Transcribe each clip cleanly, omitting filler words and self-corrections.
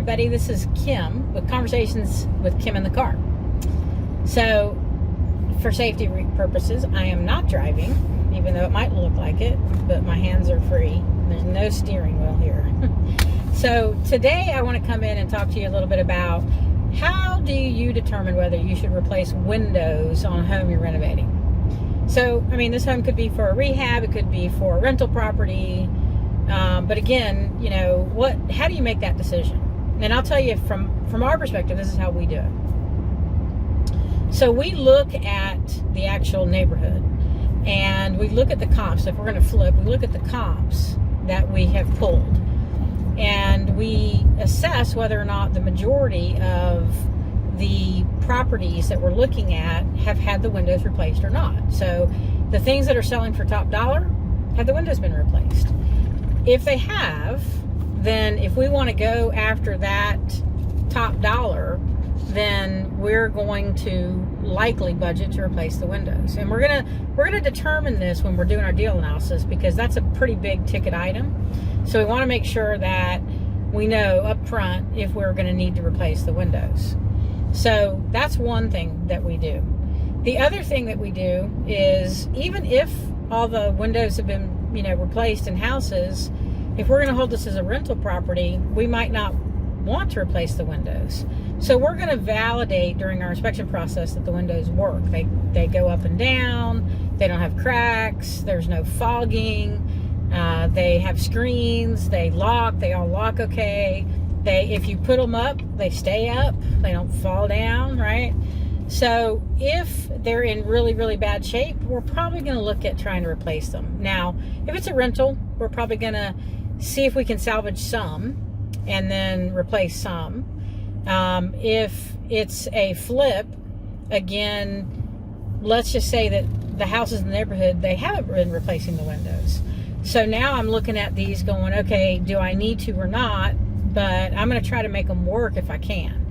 everybody. This is Kim with Conversations with Kim in the Car. So, for safety purposes, I am not driving, even though it might look like it, but my hands are free. There's no steering wheel here. So, today I want to come in and talk to you a little bit about how do you determine whether you should replace windows on a home you're renovating. So, I mean, this home could be for a rehab, it could be for a rental property. But again, you know, how do you make that decision? And I'll tell you from our perspective, this is how we do it. So we look at the actual neighborhood and we look at the comps. If we're going to flip, we look at the comps that we have pulled and we assess whether or not the majority of the properties that we're looking at have had the windows replaced or not. So the things that are selling for top dollar, have the windows been replaced? If they have, then if we want to go after that top dollar, then we're going to likely budget to replace the windows. And we're gonna determine this when we're doing our deal analysis, because that's a pretty big ticket item. So we want to make sure that we know up front if we're going to need to replace the windows. So that's one thing that we do. The other thing that we do is, even if all the windows have been replaced in houses, if we're going to hold this as a rental property, we might not want to replace the windows. So we're going to validate during our inspection process that the windows work. They go up and down, they don't have cracks, there's no fogging, they have screens, they all lock okay. If you put them up, they stay up, they don't fall down, right? So if they're in really, really bad shape, we're probably going to look at trying to replace them. Now, if it's a rental, we're probably going to see if we can salvage some and then replace some. If it's a flip, again, let's just say that the houses in the neighborhood, they haven't been replacing the windows. So now I'm looking at these going, okay, do I need to or not? But I'm going to try to make them work if I can.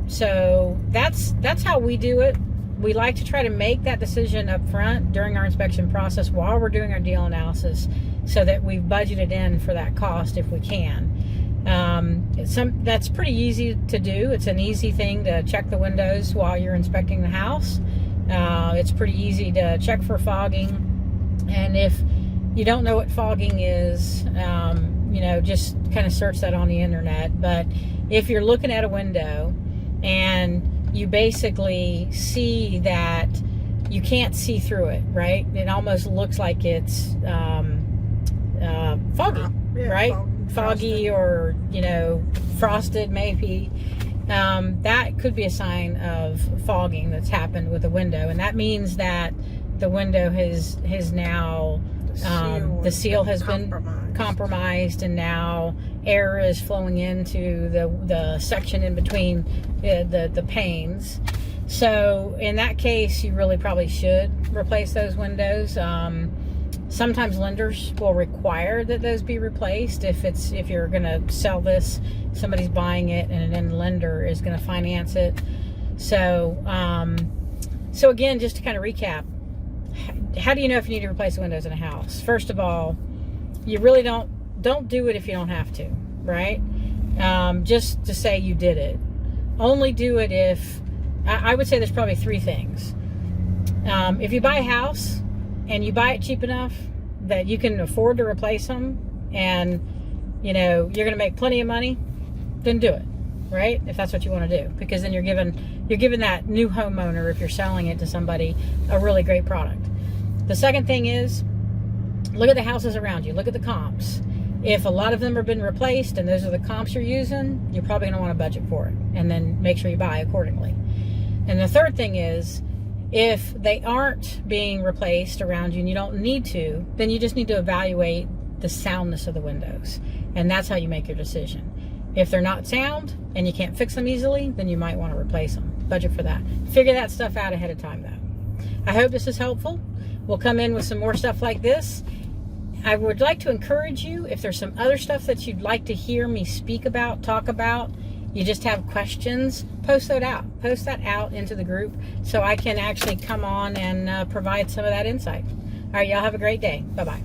So that's how we do it. We like to try to make that decision up front during our inspection process while we're doing our deal analysis, so that we've budgeted in for that cost if we can. That's pretty easy to do. It's an easy thing to check the windows while you're inspecting the house. It's pretty easy to check for fogging. And if you don't know what fogging is, just kind of search that on the internet. But if you're looking at a window and you basically see that you can't see through it, right? It almost looks like it's foggy, right? Foggy or, frosted maybe. That could be a sign of fogging that's happened with the window. And that means that the window has now, the seal has been compromised, and now air is flowing into the section in between the panes. So in that case, you really probably should replace those windows. Sometimes lenders will require that those be replaced if you're going to sell this, somebody's buying it, and then the lender is going to finance it. So so again, just to kind of recap, how do you know if you need to replace the windows in a house? First of all, you really don't do it if you don't have to, right? Just to say you did it. Only do it if, I would say there's probably three things. If you buy a house and you buy it cheap enough that you can afford to replace them, and you're going to make plenty of money, then do it, right? If that's what you want to do, because then you're giving that new homeowner, if you're selling it to somebody, a really great product. The second thing is, look at the houses around you. Look at the comps. If a lot of them have been replaced and those are the comps you're using, you're probably going to want to budget for it, and then make sure you buy accordingly. And the third thing is, if they aren't being replaced around you and you don't need to, then you just need to evaluate the soundness of the windows. And that's how you make your decision. If they're not sound and you can't fix them easily, then you might want to replace them. Budget for that. Figure that stuff out ahead of time, though. I hope this is helpful. We'll come in with some more stuff like this. I would like to encourage you, if there's some other stuff that you'd like to hear me speak about, talk about, you just have questions, post that out into the group so I can actually come on and provide some of that insight. All right, y'all have a great day. Bye-bye.